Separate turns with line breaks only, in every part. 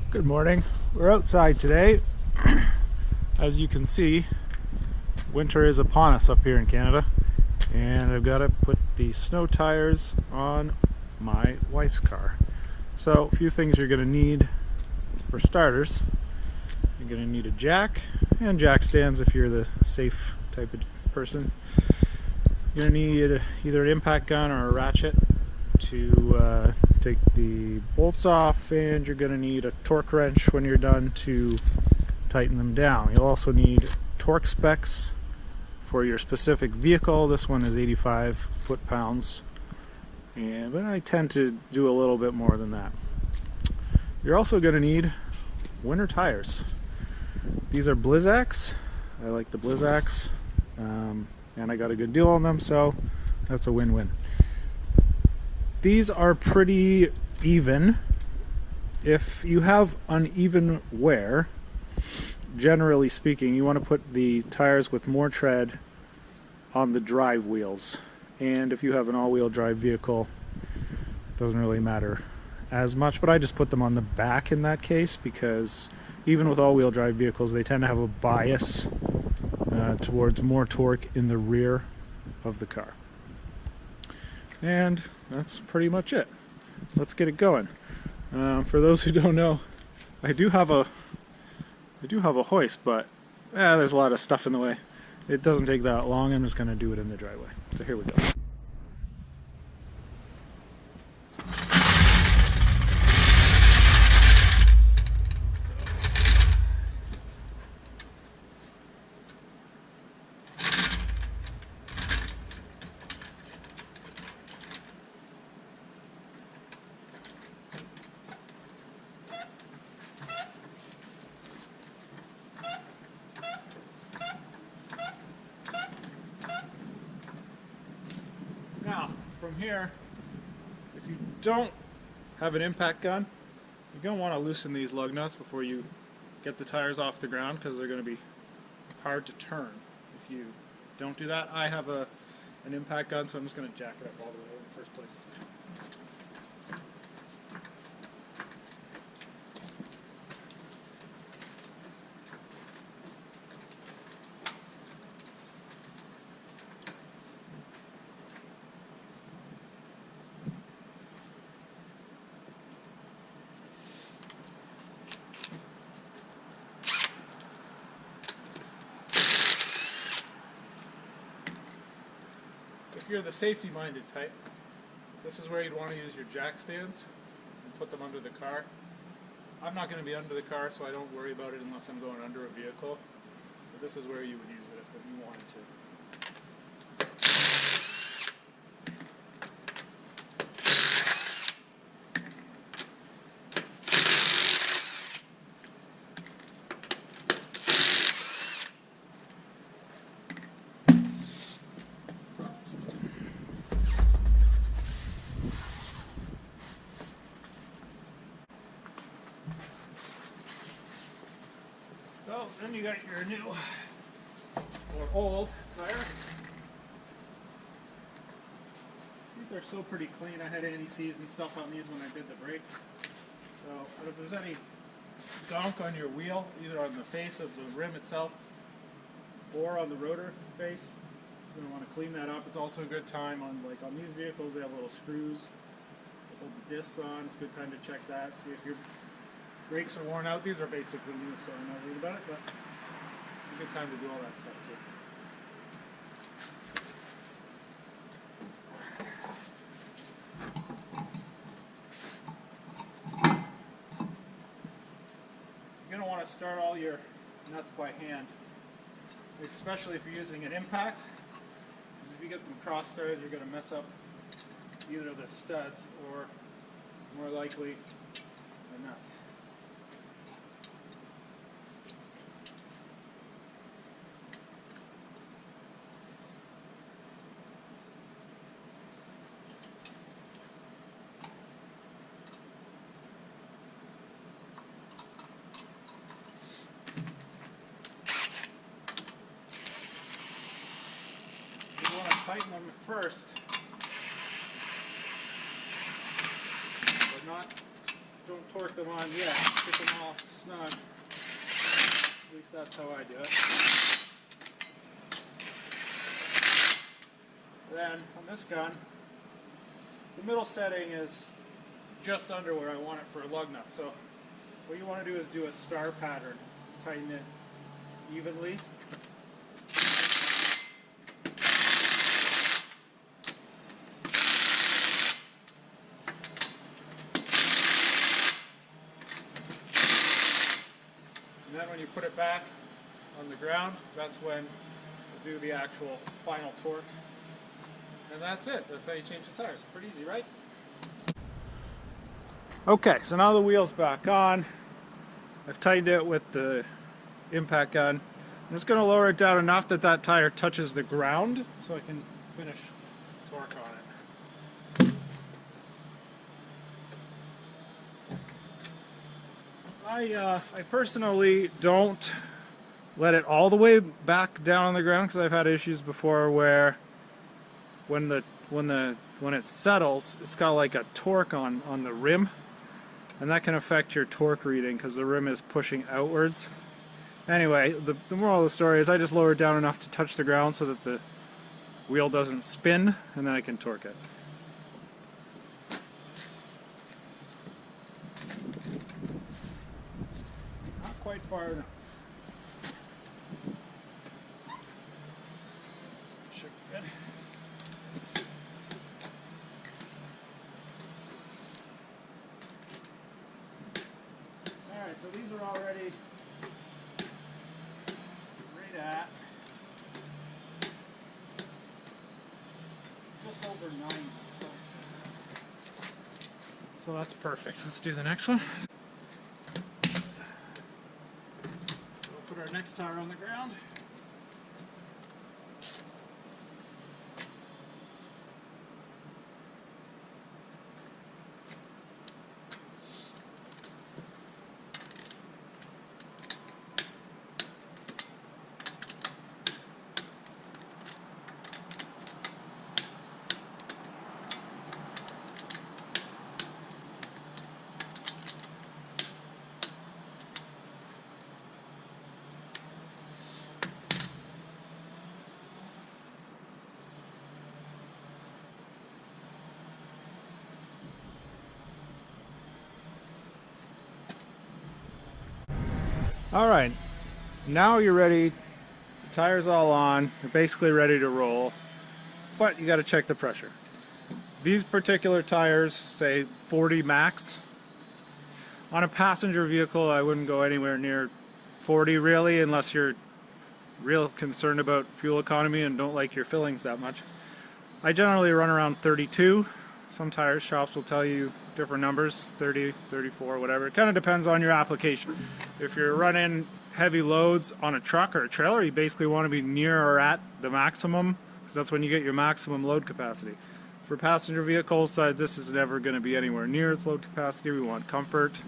Good morning. We're outside today. As you can see, winter is upon us up here in Canada, and I've got to put the snow tires on my wife's car. So a few things you're going to need. For starters, you're going to need a jack and jack stands if you're the safe type of person. You're going to need either an impact gun or a ratchet to take the bolts off, and you're going to need a torque wrench when you're done to tighten them down. You'll also need torque specs for your specific vehicle. This one is 85 foot-pounds, but I tend to do a little bit more than that. You're also going to need winter tires. These are Blizzaks. I like the Blizzaks, and I got a good deal on them, so that's a win-win. These are pretty even. If you have uneven wear, generally speaking, you want to put the tires with more tread on the drive wheels. And if you have an all-wheel drive vehicle, it doesn't really matter as much, but I just put them on the back in that case, because even with all-wheel drive vehicles, they tend to have a bias towards more torque in the rear of the car. And that's pretty much it. Let's get it going. For those who don't know, I do have a hoist, but there's a lot of stuff in the way. It doesn't take that long. I'm just going to do it in the driveway. So here we go. Now, from here, if you don't have an impact gun, you're going to want to loosen these lug nuts before you get the tires off the ground, because they're going to be hard to turn if you don't do that. I have an impact gun, so I'm just going to jack it up all the way in the first place. If you're the safety-minded type, this is where you'd want to use your jack stands and put them under the car. I'm not going to be under the car, so I don't worry about it unless I'm going under a vehicle. But this is where you would use it if you wanted to. So then you got your new or old tire. These are still pretty clean. I had anti-seize and stuff on these when I did the brakes. So, but if there's any gunk on your wheel, either on the face of the rim itself or on the rotor face, you're going to want to clean that up. It's also a good time on these vehicles, they have little screws to hold the discs on. It's a good time to check that, see if your brakes are worn out. These are basically new, so I'm not worried about it, but it's a good time to do all that stuff too. You're going to want to start all your nuts by hand, especially if you're using an impact, because if you get them cross-threaded, you're going to mess up either the studs or, more likely, the nuts. Tighten them first, but not don't torque them on yet. Keep them all snug. At least that's how I do it. Then on this gun, the middle setting is just under where I want it for a lug nut. So what you want to do is do a star pattern. Tighten it evenly. And then when you put it back on the ground, that's when we'll do the actual final torque. And that's it. That's how you change the tires. Pretty easy, right? Okay, so now the wheel's back on. I've tightened it with the impact gun. I'm just going to lower it down enough that that tire touches the ground so I can finish torque on it. I personally don't let it all the way back down on the ground because I've had issues before where when it settles, it's got like a torque on the rim, and that can affect your torque reading because the rim is pushing outwards. Anyway, the moral of the story is I just lower it down enough to touch the ground so that the wheel doesn't spin, and then I can torque it. Not quite far enough. Should be good. Alright, so these are already right at just over 9. So that's perfect. Let's do the next one. We'll put our next tire on the ground. Alright, now you're ready, the tire's all on, you're basically ready to roll, but you got to check the pressure. These particular tires say 40 max. On a passenger vehicle I wouldn't go anywhere near 40 really, unless you're real concerned about fuel economy and don't like your fillings that much. I generally run around 32. Some tire shops will tell you different numbers, 30, 34, whatever. It kind of depends on your application. If you're running heavy loads on a truck or a trailer, you basically want to be near or at the maximum, because that's when you get your maximum load capacity. For passenger vehicles, this is never going to be anywhere near its load capacity. We want comfort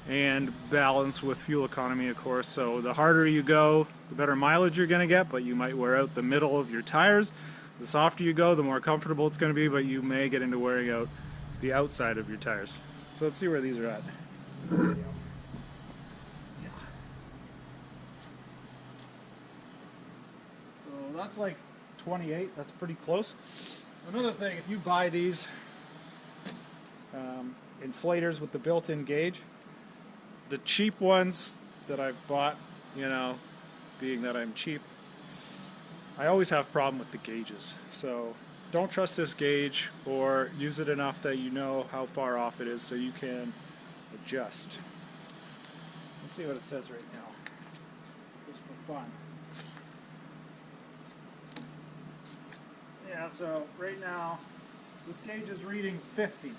and balance with fuel economy, of course. So the harder you go, the better mileage you're going to get, but you might wear out the middle of your tires. The softer you go, the more comfortable it's going to be, but you may get into wearing out the outside of your tires. So let's see where these are at. So that's like 28, that's pretty close. Another thing, if you buy these inflators with the built-in gauge, the cheap ones that I've bought, you know, being that I'm cheap, I always have a problem with the gauges. So don't trust this gauge, or use it enough that you know how far off it is so you can adjust. Let's see what it says right now, just for fun. Yeah, so right now this gauge is reading 50.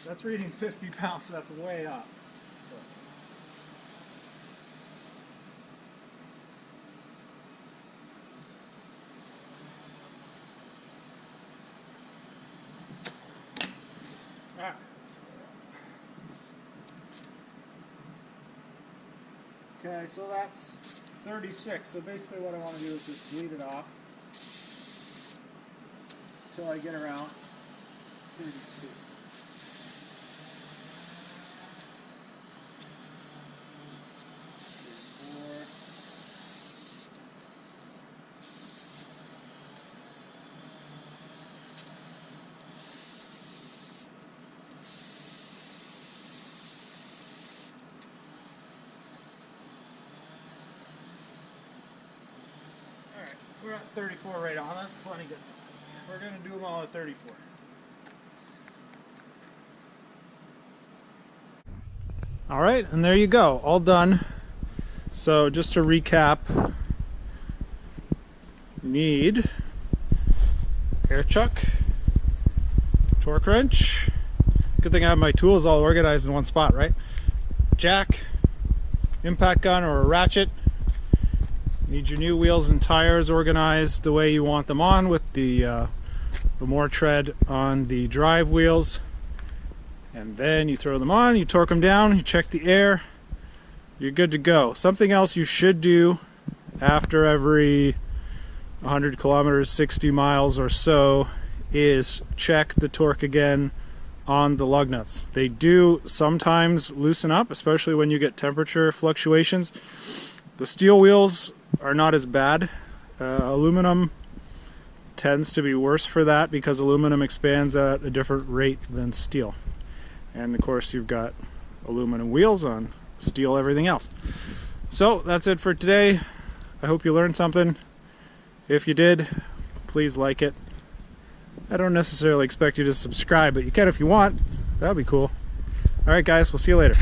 That's reading 50 pounds, that's way up. Okay, so that's 36. So basically what I want to do is just bleed it off until I get around 32. We're at 34 right on. That's plenty good. We're going to do them all at 34. Alright, and there you go. All done. So just to recap, you need air chuck, torque wrench. Good thing I have my tools all organized in one spot, right? Jack, impact gun or a ratchet. You need your new wheels and tires organized the way you want them on, with the more tread on the drive wheels. And then you throw them on, you torque them down, you check the air, you're good to go. Something else you should do after every 100 kilometers, 60 miles or so, is check the torque again on the lug nuts. They do sometimes loosen up, especially when you get temperature fluctuations. The steel wheels are not as bad. Aluminum tends to be worse for that because aluminum expands at a different rate than steel. And of course you've got aluminum wheels on steel everything else. So that's it for today. I hope you learned something. If you did, please like it. I don't necessarily expect you to subscribe, but you can if you want. That would be cool. Alright guys, we'll see you later.